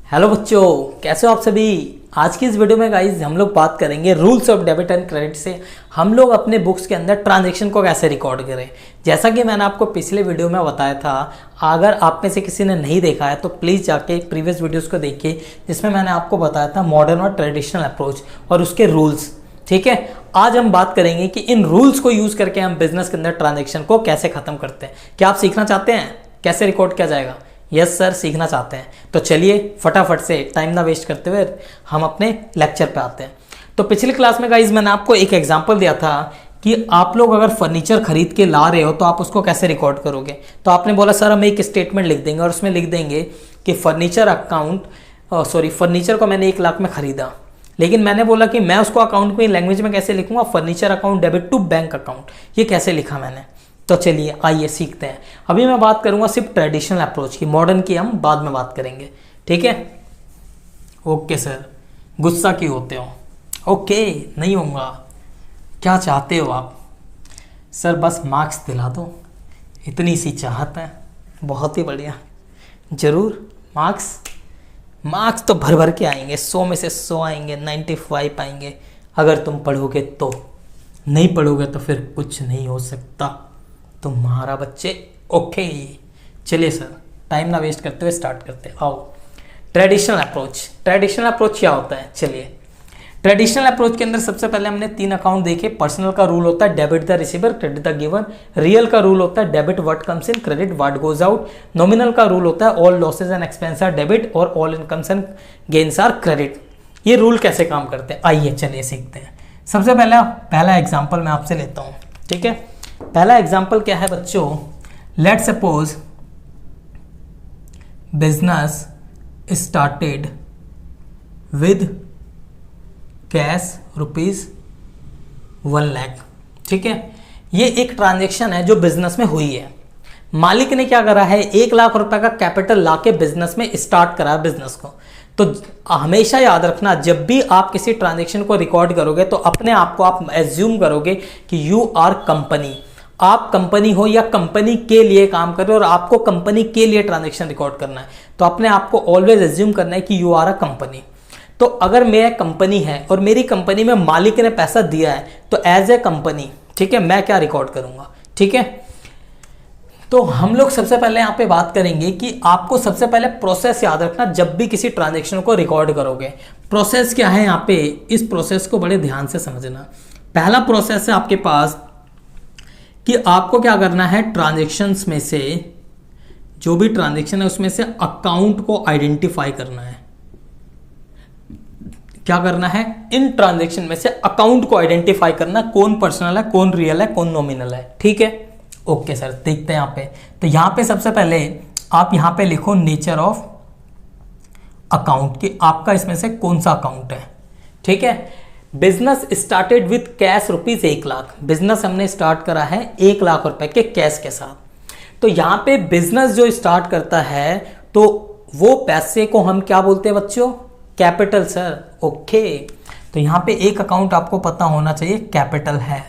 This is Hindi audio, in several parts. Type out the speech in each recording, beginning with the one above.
हेलो बच्चों, कैसे हो आप सभी। आज की इस वीडियो में गाइस हम लोग बात करेंगे rules of debit and credit से हम लोग अपने बुक्स के अंदर ट्रांजैक्शन को कैसे रिकॉर्ड करें। जैसा कि मैंने आपको पिछले वीडियो में बताया था, अगर आप में से किसी ने नहीं देखा है तो प्लीज़ जाके प्रीवियस वीडियोस को देखिए, जिसमें मैंने आपको बताया था मॉडर्न और ट्रेडिशनल अप्रोच और उसके रूल्स। ठीक है, आज हम बात करेंगे कि इन रूल्स को यूज़ करके हम बिजनेस के अंदर ट्रांजेक्शन को कैसे ख़त्म करते हैं। क्या आप सीखना चाहते हैं कैसे रिकॉर्ड किया जाएगा? यस सर, सीखना चाहते हैं तो चलिए फटाफट से टाइम ना वेस्ट करते हुए हम अपने लेक्चर पे आते हैं। तो पिछली क्लास में गाइज मैंने आपको एक एग्जांपल दिया था कि आप लोग अगर फर्नीचर खरीद के ला रहे हो तो आप उसको कैसे रिकॉर्ड करोगे। तो आपने बोला सर हम एक स्टेटमेंट लिख देंगे और उसमें लिख देंगे कि फर्नीचर को मैंने 1 लाख में खरीदा। लेकिन मैंने बोला कि मैं उसको अकाउंट में लैंग्वेज में कैसे लिखूंगा, furniture account debit to bank account, ये कैसे लिखा मैंने। तो चलिए आइए सीखते हैं। अभी मैं बात करूंगा सिर्फ ट्रेडिशनल अप्रोच की, मॉडर्न की हम बाद में बात करेंगे। ठीक है, ओके सर, गुस्सा क्यों होते हो? ओके, नहीं होऊंगा। क्या चाहते हो आप? सर बस मार्क्स दिला दो, इतनी सी चाहत है। बहुत ही बढ़िया, जरूर मार्क्स तो भर भर के आएंगे, 100 में से 100 आएंगे, 95 आएंगे अगर तुम पढ़ोगे तो। नहीं पढ़ोगे तो फिर कुछ नहीं हो सकता तुम्हारा बच्चे। ओके चलिए सर, टाइम ना वेस्ट करते हुए स्टार्ट करते हैं। आओ, ट्रेडिशनल अप्रोच क्या होता है? चलिए, ट्रेडिशनल अप्रोच के अंदर सबसे पहले हमने 3 अकाउंट देखे। पर्सनल का रूल होता है debit the receiver, credit the given. Real का रूल होता है debit what comes in, credit what goes out. Nominal का रूल होता है all losses and expense are debit और all incomes and gains are credit. ये रूल कैसे काम करते हैं आइए चलिए सीखते हैं। सबसे पहला एग्जाम्पल मैं आपसे लेता हूँ। ठीक है, पहला एग्जाम्पल क्या है बच्चों? Let suppose business started with cash ₹1 lakh. ठीक है, ये एक ट्रांजेक्शन है जो बिजनेस में हुई है। मालिक ने क्या करा है, 1 लाख रुपए का कैपिटल लाके बिजनेस में स्टार्ट करा बिजनेस को। तो हमेशा याद रखना, जब भी आप किसी ट्रांजेक्शन को रिकॉर्ड करोगे तो अपने आप को आप एज्यूम करोगे कि यू आर कंपनी। आप कंपनी हो या कंपनी के लिए काम कर रहे हो और आपको कंपनी के लिए ट्रांजेक्शन रिकॉर्ड करना है, तो अपने आप को ऑलवेज एज्यूम करना है कि यू आर अ कंपनी। तो अगर मेरा कंपनी है और मेरी कंपनी में मालिक ने पैसा दिया है तो एज ए कंपनी, ठीक है, मैं क्या रिकॉर्ड करूंगा। ठीक है, तो हम लोग सबसे पहले यहाँ पे बात करेंगे कि आपको सबसे पहले प्रोसेस याद रखना जब भी किसी ट्रांजेक्शन को रिकॉर्ड करोगे। प्रोसेस क्या है यहाँ पे, इस प्रोसेस को बड़े ध्यान से समझना। पहला प्रोसेस है आपके पास कि आपको क्या करना है, ट्रांजेक्शन्स में से जो भी ट्रांजेक्शन है उसमें से अकाउंट को आइडेंटिफाई करना है। क्या करना है, इन ट्रांजेक्शन में से अकाउंट को आइडेंटिफाई करना, कौन पर्सनल है, कौन रियल है, कौन नॉमिनल है। ठीक है, ओके सर, देखते हैं यहाँ पे। तो यहाँ पे सबसे पहले आप यहाँ पे लिखो नेचर ऑफ अकाउंट कि आपका इसमें से कौन सा अकाउंट है। ठीक है, business started with cash ₹1 lakh. Business हमने स्टार्ट करा है 1 लाख रुपए के कैश के साथ। तो यहाँ पे बिजनेस जो स्टार्ट करता है तो वो पैसे को हम क्या बोलते हैं बच्चों? Capital sir. ओके, तो यहाँ पे एक अकाउंट आपको पता होना चाहिए कैपिटल है,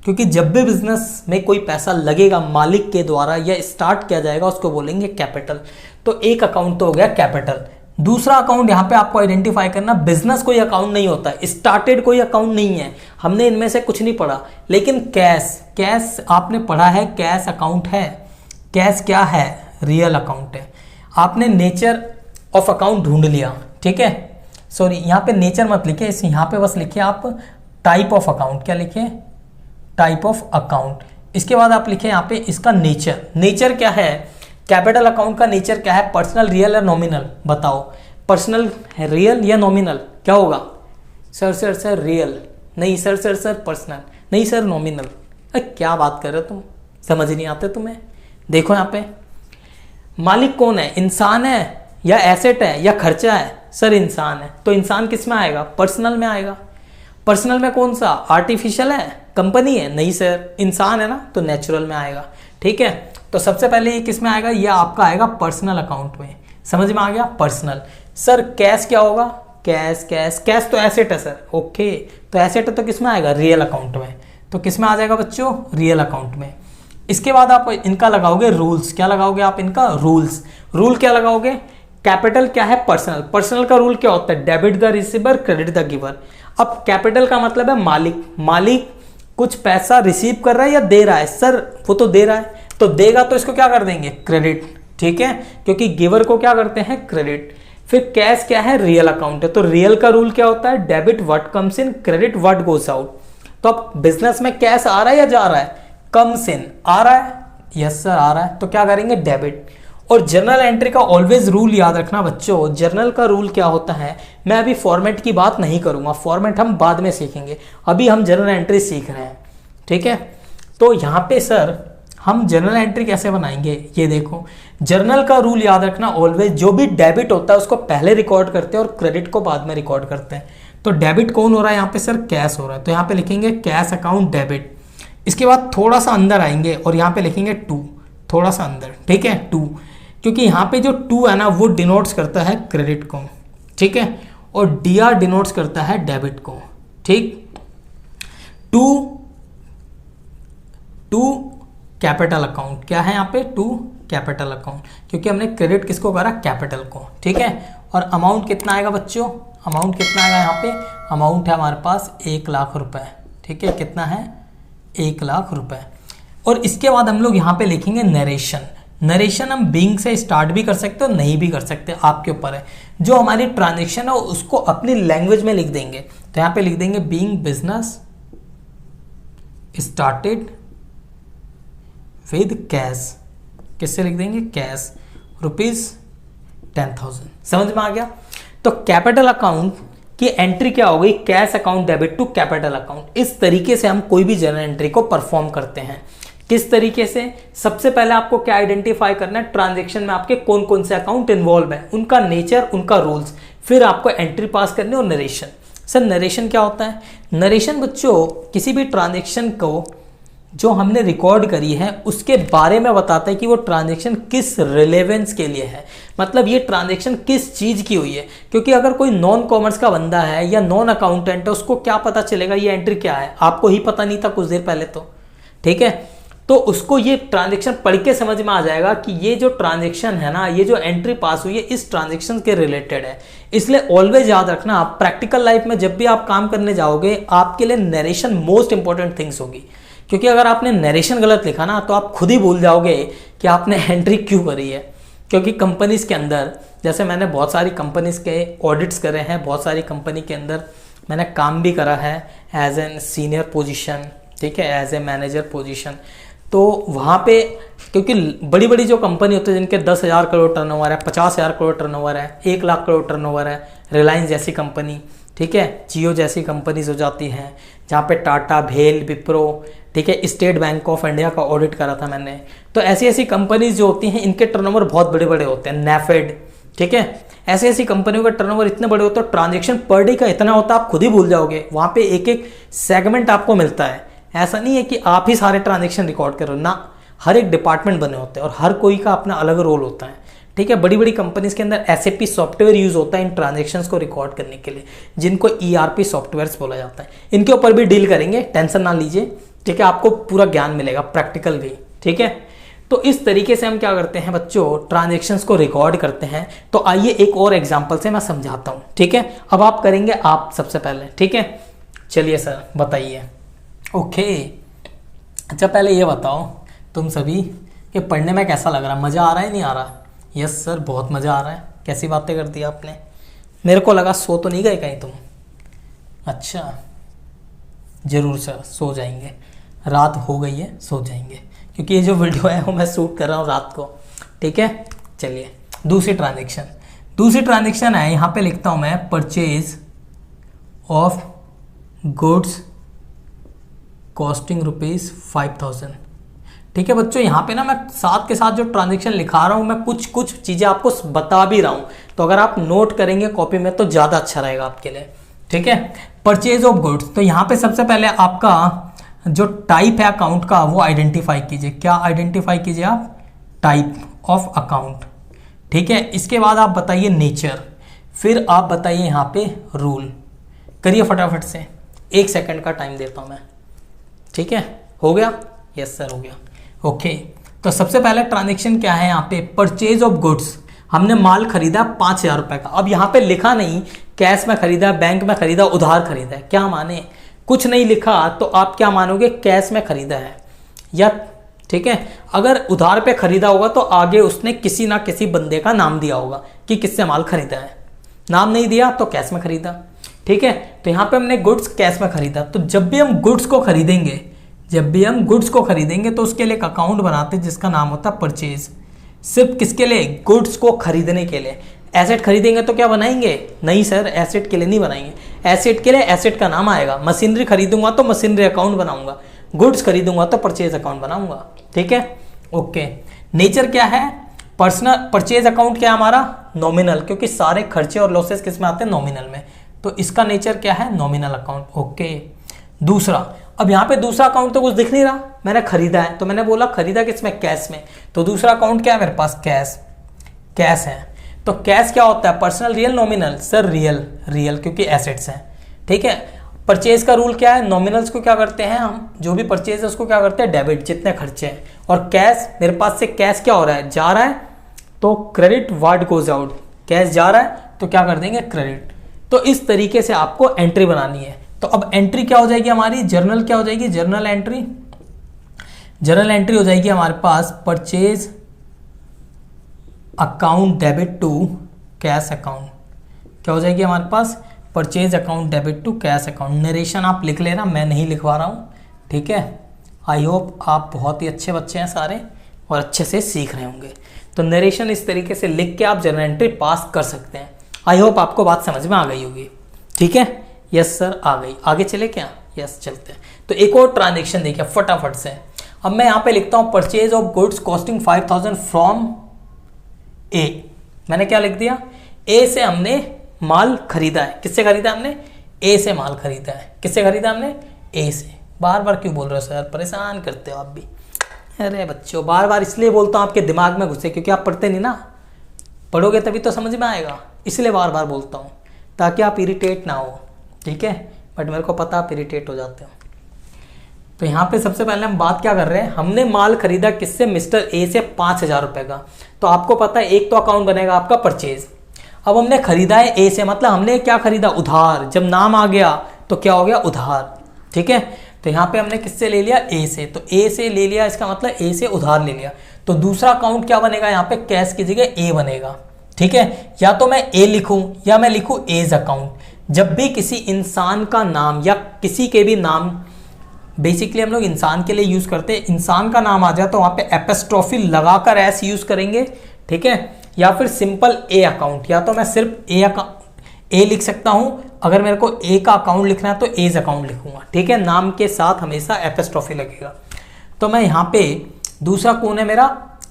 क्योंकि जब भी बिजनेस में कोई पैसा लगेगा मालिक के द्वारा या स्टार्ट किया जाएगा उसको बोलेंगे कैपिटल। तो एक अकाउंट तो हो गया कैपिटल। दूसरा अकाउंट यहाँ पे आपको आइडेंटिफाई करना, बिजनेस कोई अकाउंट नहीं होता, स्टार्टेड कोई अकाउंट नहीं है, हमने इनमें से कुछ नहीं पढ़ा। लेकिन कैश आपने पढ़ा है, कैश अकाउंट है। कैश क्या है? रियल अकाउंट है। आपने नेचर ऑफ अकाउंट ढूंढ लिया। ठीक है, सॉरी यहाँ पे नेचर मत लिखे, इस यहाँ पे बस लिखिए आप टाइप ऑफ अकाउंट। क्या लिखे? Type of account. इसके बाद आप लिखे यहाँ पे इसका नेचर क्या है? कैपिटल अकाउंट का नेचर क्या है? पर्सनल, रियल या नॉमिनल? बताओ, पर्सनल है, रियल या नॉमिनल? क्या होगा? सर रियल नहीं, सर पर्सनल नहीं, सर नॉमिनल। क्या बात कर रहे हो तुम, समझ नहीं आते तुम्हें? देखो यहाँ पे मालिक कौन है, इंसान है या एसेट है या खर्चा है? सर इंसान है, तो इंसान किस में आएगा? पर्सनल में आएगा। पर्सनल में कौन सा? आर्टिफिशियल है, कंपनी है? नहीं सर, इंसान है ना, तो नेचुरल में आएगा। ठीक है, तो सबसे पहले ये किस में आएगा? ये आपका आएगा पर्सनल अकाउंट में। समझ में आ गया? पर्सनल। सर कैश क्या होगा? कैश तो एसेट है सर। ओके, तो एसेट है तो किस में आएगा? रियल अकाउंट में। तो किस में आ जाएगा बच्चों? रियल अकाउंट में। इसके बाद आप इनका लगाओगे रूल्स। क्या लगाओगे आप इनका? रूल्स। रूल क्या लगाओगे? कैपिटल क्या है? पर्सनल। पर्सनल का रूल क्या होता है? Debit the receiver, credit the giver. अब कैपिटल का मतलब है मालिक। मालिक कुछ पैसा रिसीव कर रहा है या दे रहा है? सर वो तो दे रहा है, तो देगा तो इसको क्या कर देंगे? क्रेडिट। ठीक है, क्योंकि गिवर को क्या करते हैं? क्रेडिट। फिर कैश क्या है? रियल अकाउंट है। तो रियल का रूल क्या होता है? Debit what comes in, credit what goes out. तो अब बिजनेस में कैश आ रहा है या जा रहा है? कम्स इन, आ रहा है, यस सर आ रहा है, तो क्या करेंगे? डेबिट। और जर्नल एंट्री का ऑलवेज रूल याद रखना बच्चों। जर्नल का रूल क्या होता है? मैं अभी फॉर्मेट की बात नहीं करूंगा, फॉर्मेट हम बाद में सीखेंगे, अभी हम जर्नल एंट्री सीख रहे हैं। ठीक है, तो यहाँ पे सर हम जर्नल एंट्री कैसे बनाएंगे? ये देखो, जर्नल का रूल याद रखना ऑलवेज, जो भी डेबिट होता है उसको पहले रिकॉर्ड करते हैं और क्रेडिट को बाद में रिकॉर्ड करते हैं। तो डेबिट कौन हो रहा है यहाँ पे? सर कैश हो रहा है, तो यहाँ पे लिखेंगे कैश अकाउंट डेबिट। इसके बाद थोड़ा सा अंदर आएंगे और यहाँ पे लिखेंगे टू, थोड़ा सा अंदर, ठीक है, टू, क्योंकि यहाँ पे जो टू है ना वो डिनोट्स करता है क्रेडिट को, ठीक है, और डीआर डिनोट्स करता है डेबिट को। ठीक, टू कैपिटल अकाउंट क्या है यहाँ पे? टू कैपिटल अकाउंट, क्योंकि हमने क्रेडिट किसको करा? कैपिटल को। ठीक है, और अमाउंट कितना आएगा बच्चों? अमाउंट कितना आएगा यहाँ पे? अमाउंट है हमारे पास 1 लाख रुपए। ठीक है, कितना है? 1 लाख रुपए। और इसके बाद हम लोग यहाँ पे लिखेंगे नरेशन। नरेशन हम बीइंग से स्टार्ट भी कर सकते हो, नहीं भी कर सकते, आपके ऊपर है। जो हमारी ट्रांजेक्शन है उसको अपनी लैंग्वेज में लिख देंगे, तो यहाँ पे लिख देंगे being business started with cash. किससे लिख देंगे? कैश, ₹10,000। समझ में आ गया? तो कैपिटल अकाउंट की एंट्री क्या हो गई? Cash account debit to capital account. इस तरीके से हम कोई भी जर्नल एंट्री को परफॉर्म करते हैं। किस तरीके से? सबसे पहले आपको क्या आइडेंटिफाई करना है? ट्रांजैक्शन में आपके कौन कौन से अकाउंट इन्वॉल्व है, उनका नेचर, उनका रूल्स, फिर आपको एंट्री पास करनी और नरेशन। सर नरेशन क्या होता है? नरेशन बच्चों किसी भी ट्रांजैक्शन को जो हमने रिकॉर्ड करी है उसके बारे में बताता है कि वो ट्रांजैक्शन किस रिलेवेंस के लिए है, मतलब ये ट्रांजैक्शन किस चीज़ की हुई है। क्योंकि अगर कोई नॉन कॉमर्स का बंदा है या नॉन अकाउंटेंट है, उसको क्या पता चलेगा ये एंट्री क्या है? आपको ही पता नहीं था कुछ देर पहले तो, ठीक है, तो उसको ये ट्रांजैक्शन पढ़ के समझ में आ जाएगा कि ये जो ट्रांजैक्शन है ना, ये जो एंट्री पास हुई है इस ट्रांजैक्शन के रिलेटेड है। इसलिए ऑलवेज याद रखना, आप प्रैक्टिकल लाइफ में जब भी आप काम करने जाओगे आपके लिए नरेशन मोस्ट इंपॉर्टेंट थिंग्स होगी। क्योंकि अगर आपने नरेशन गलत लिखा ना तो आप खुद ही भूल जाओगे कि आपने एंट्री क्यों करी है। क्योंकि कंपनीज के अंदर, जैसे मैंने बहुत सारी कंपनीज के ऑडिट्स करे हैं, बहुत सारी कंपनी के अंदर मैंने काम भी करा है एज एन सीनियर पोजीशन, ठीक है, एज ए मैनेजर पोजीशन। तो वहाँ पे क्योंकि बड़ी बड़ी जो कंपनी होती है जिनके 10,000 करोड़ टर्नओवर है, 50,000 करोड़ टर्नओवर है, 1 लाख करोड़ टर्नओवर है, रिलायंस जैसी कंपनी, ठीक है, जियो जैसी कंपनीज हो जाती हैं, जहाँ पे टाटा, भेल, विप्रो, ठीक है, स्टेट बैंक ऑफ इंडिया का ऑडिट करा था मैंने। तो ऐसी ऐसी कंपनीज जो होती हैं इनके टर्नओवर बहुत बड़े बड़े होते हैं, नेफेड, ठीक है, ऐसी ऐसी कंपनियों का टर्नओवर इतने बड़े होते हैं, ट्रांजैक्शन पर डे का इतना होता है आप खुद ही भूल जाओगे। वहाँ पे एक एक सेगमेंट आपको मिलता है, ऐसा नहीं है कि आप ही सारे ट्रांजैक्शन रिकॉर्ड करो ना, हर एक डिपार्टमेंट बने होते हैं और हर कोई का अपना अलग रोल होता है, ठीक है। बड़ी बड़ी कंपनीज के अंदर SAP सॉफ्टवेयर यूज होता है इन ट्रांजैक्शंस को रिकॉर्ड करने के लिए, जिनको ERP सॉफ्टवेयर्स बोला जाता है। इनके ऊपर भी डील करेंगे, टेंशन ना लीजिए, ठीक है, आपको पूरा ज्ञान मिलेगा प्रैक्टिकल भी, ठीक है। तो इस तरीके से हम क्या करते हैं बच्चों, ट्रांजैक्शंस को रिकॉर्ड करते हैं। तो आइए एक और एग्जांपल से मैं समझाता हूँ, ठीक है। अब आप करेंगे आप सबसे पहले, ठीक है। चलिए सर बताइए। ओके, अच्छा पहले ये बताओ तुम सभी कि पढ़ने में कैसा लग रहा है, मज़ा आ रहा है नहीं आ रहा? यस सर बहुत मज़ा आ रहा है। कैसी बातें कर दी आपने, मेरे को लगा सो तो नहीं गए कहीं तुम? अच्छा ज़रूर सर सो जाएंगे, रात हो गई है, सो जाएंगे, क्योंकि ये जो वीडियो है वो मैं शूट कर रहा हूँ रात को, ठीक है। चलिए दूसरी ट्रांजैक्शन है, यहाँ पे लिखता हूँ मैं परचेज ऑफ गुड्स कॉस्टिंग ₹5,000, ठीक है बच्चों। यहाँ पे ना मैं साथ के साथ जो ट्रांजैक्शन लिखा रहा हूँ मैं कुछ कुछ चीज़ें आपको बता भी रहा हूँ, तो अगर आप नोट करेंगे कॉपी में तो ज़्यादा अच्छा रहेगा आपके लिए, ठीक है। परचेज ऑफ गुड्स, तो यहाँ पे सबसे पहले आपका जो टाइप है अकाउंट का वो आइडेंटिफाई कीजिए। क्या आइडेंटिफाई कीजिए आप? टाइप ऑफ अकाउंट, ठीक है। इसके बाद आप बताइए नेचर, फिर आप बताइए यहाँ पे रूल। करिए फटाफट से, 1 सेकंड का टाइम देता हूँ मैं, ठीक है। हो गया? यस सर हो गया। ओके, तो सबसे पहले ट्रांजैक्शन क्या है यहाँ पे? Purchase of goods. हमने माल खरीदा 5,000 रुपए का। अब यहाँ पे लिखा नहीं कैश में खरीदा, बैंक में खरीदा, उधार खरीदा है, क्या माने? कुछ नहीं लिखा तो आप क्या मानोगे? कैश में खरीदा है या ठीक है। अगर उधार पे खरीदा होगा तो आगे उसने किसी ना किसी बंदे का नाम दिया होगा कि किससे माल खरीदा है। नाम नहीं दिया तो कैश में खरीदा, ठीक है। तो यहाँ पे हमने गुड्स कैश में खरीदा। तो जब भी हम गुड्स को खरीदेंगे तो उसके लिए एक अकाउंट बनाते हैं जिसका नाम होता है परचेज। सिर्फ किसके लिए? गुड्स को खरीदने के लिए। एसेट खरीदेंगे तो क्या बनाएंगे? नहीं सर, एसेट के लिए नहीं बनाएंगे। एसेट के लिए एसेट का नाम आएगा। मशीनरी खरीदूंगा तो मशीनरी अकाउंट बनाऊंगा, गुड्स खरीदूंगा तो परचेज अकाउंट बनाऊंगा, ठीक है। ओके, नेचर क्या है? पर्सनल परचेज अकाउंट क्या है हमारा? नॉमिनल, क्योंकि सारे खर्चे और लॉसेस किस में आते हैं? नॉमिनल में। तो इसका नेचर क्या है? Nominal account. ओके, दूसरा, अब यहाँ पे दूसरा अकाउंट तो कुछ दिख नहीं रहा, मैंने खरीदा है तो मैंने बोला खरीदा किसमें? कैश में। तो दूसरा अकाउंट क्या है मेरे पास? कैश है। तो कैश क्या होता है? Personal, real, nominal? Sir real क्योंकि एसेट्स हैं, ठीक है। परचेज का रूल क्या है? नॉमिनल्स को क्या करते हैं हम, जो भी परचेज है उसको क्या करते हैं? डेबिट, जितने खर्चे हैं। और कैश, मेरे पास से कैश क्या हो रहा है? जा रहा है तो credit what goes out, cash जा रहा है तो क्या कर देंगे? क्रेडिट। तो इस तरीके से आपको एंट्री बनानी है। तो अब एंट्री क्या हो जाएगी हमारी? जर्नल क्या हो जाएगी? जर्नल एंट्री हो जाएगी हमारे पास purchase account debit to cash account. क्या हो जाएगी हमारे पास? Purchase account debit to cash account. Narration आप लिख लेना, मैं नहीं लिखवा रहा हूँ, ठीक है। आई होप आप बहुत ही अच्छे बच्चे हैं सारे और अच्छे से सीख रहे होंगे। तो नरेशन इस तरीके से लिख के आप जर्नल एंट्री पास कर सकते हैं। आई होप आपको बात समझ में आ गई होगी, ठीक है। यस सर, आ गई। आगे चले क्या? यस, चलते हैं। तो एक और ट्रांजेक्शन देखिए फटाफट से। अब मैं यहाँ पे लिखता हूँ purchase of goods costing 5,000 from A. मैंने क्या लिख दिया? ए से हमने माल खरीदा है। किससे खरीदा हमने? ए से माल खरीदा है। किससे खरीदा हमने? ए से। बार बार क्यों बोल रहे हो सर? परेशान करते हो आप भी। अरे बच्चों, बार बार इसलिए बोलता हूँ आपके दिमाग में घुसे, क्योंकि आप पढ़ते नहीं ना। पढ़ोगे तभी तो समझ में आएगा, इसलिए बार बार बोलता हूँ ताकि आप इरिटेट ना हो, ठीक है। बट मेरे को पता आप इरिटेट हो जाते हो। तो यहाँ पे सबसे पहले हम बात क्या कर रहे हैं? हमने माल खरीदा किससे? मिस्टर ए से 5,000 रुपए का। तो आपको पता है एक तो अकाउंट बनेगा आपका परचेज। अब हमने खरीदा है ए से, मतलब हमने क्या खरीदा? उधार। जब नाम आ गया तो क्या हो गया? उधार, ठीक है। तो यहाँ पे हमने किससे ले लिया? ए से। तो ए से ले लिया, इसका मतलब ए से उधार ले लिया। तो दूसरा अकाउंट क्या बनेगा? यहाँ पे कैश की जगह ए बनेगा, ठीक है। या तो मैं ए लिखूं या मैं लिखूं एज अकाउंट। जब भी किसी इंसान का नाम या किसी के भी नाम, बेसिकली हम लोग इंसान के लिए यूज करते हैं, इंसान का नाम आ जाए तो वहां पे एपोस्ट्रोफी लगाकर एस यूज करेंगे, ठीक है। या फिर सिंपल ए अकाउंट, या तो मैं सिर्फ ए लिख सकता हूं। अगर मेरे को ए का अकाउंट लिखना है तो एज अकाउंट लिखूंगा, ठीक है। नाम के साथ हमेशा एपोस्ट्रोफी लगेगा। तो मैं यहाँ पे दूसरा कौन है? मेरा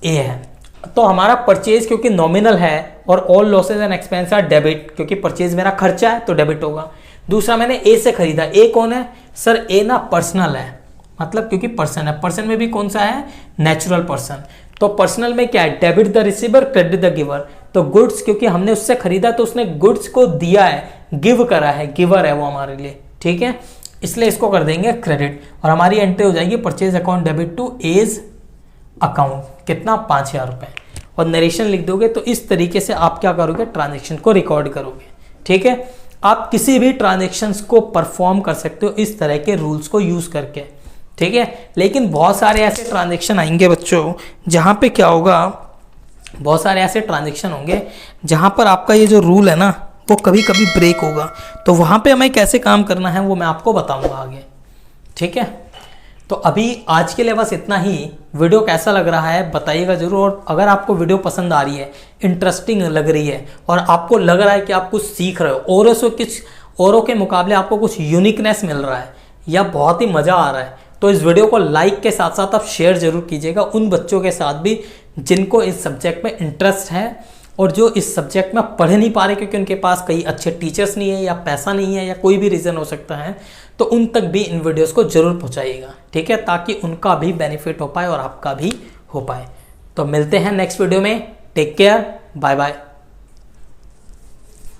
ए है। तो हमारा परचेज क्योंकि नॉमिनल है और all losses and expense are debit, क्योंकि परचेज मेरा खर्चा है तो डेबिट होगा। दूसरा मैंने ए से खरीदा। ए कौन है? सर ए ना पर्सनल है, मतलब क्योंकि पर्सन है। पर्सन में भी कौन सा है? Natural person. तो पर्सनल में क्या है? Debit the receiver, credit the giver. तो गुड्स क्योंकि हमने उससे खरीदा तो उसने गुड्स को दिया है, गिव करा है, गिवर है वो हमारे लिए, ठीक है। इसलिए इसको कर देंगे क्रेडिट और हमारी एंट्री हो जाएगी purchase account debit to as account. कितना? 5,000 रुपए। और नरेशन लिख दोगे तो इस तरीके से आप क्या करोगे? ट्रांजेक्शन को रिकॉर्ड करोगे, ठीक है। आप किसी भी ट्रांजेक्शन्स को परफॉर्म कर सकते हो इस तरह के रूल्स को यूज करके, ठीक है। लेकिन बहुत सारे ऐसे ट्रांजेक्शन आएंगे बच्चों जहां पे क्या होगा, बहुत सारे ऐसे ट्रांजेक्शन होंगे जहां पर आपका ये जो रूल है ना वो कभी कभी ब्रेक होगा। तो वहां पे हमें कैसे काम करना है वो मैं आपको बताऊंगा आगे, ठीक है। तो अभी आज के लिए बस इतना ही। वीडियो कैसा लग रहा है बताइएगा जरूर। और अगर आपको वीडियो पसंद आ रही है, इंटरेस्टिंग लग रही है और आपको लग रहा है कि आप कुछ सीख रहे हो, औरों के मुकाबले आपको कुछ यूनिकनेस मिल रहा है या बहुत ही मज़ा आ रहा है, तो इस वीडियो को लाइक के साथ साथ आप शेयर जरूर कीजिएगा उन बच्चों के साथ भी जिनको इस सब्जेक्ट में इंटरेस्ट है और जो इस सब्जेक्ट में पढ़ नहीं पा रहे क्योंकि उनके पास कई अच्छे टीचर्स नहीं है या पैसा नहीं है या कोई भी रीज़न हो सकता है। तो उन तक भी इन वीडियोस को जरूर पहुंचाइएगा, ठीक है, ताकि उनका भी बेनिफिट हो पाए और आपका भी हो पाए। तो मिलते हैं नेक्स्ट वीडियो में। Take care, bye bye.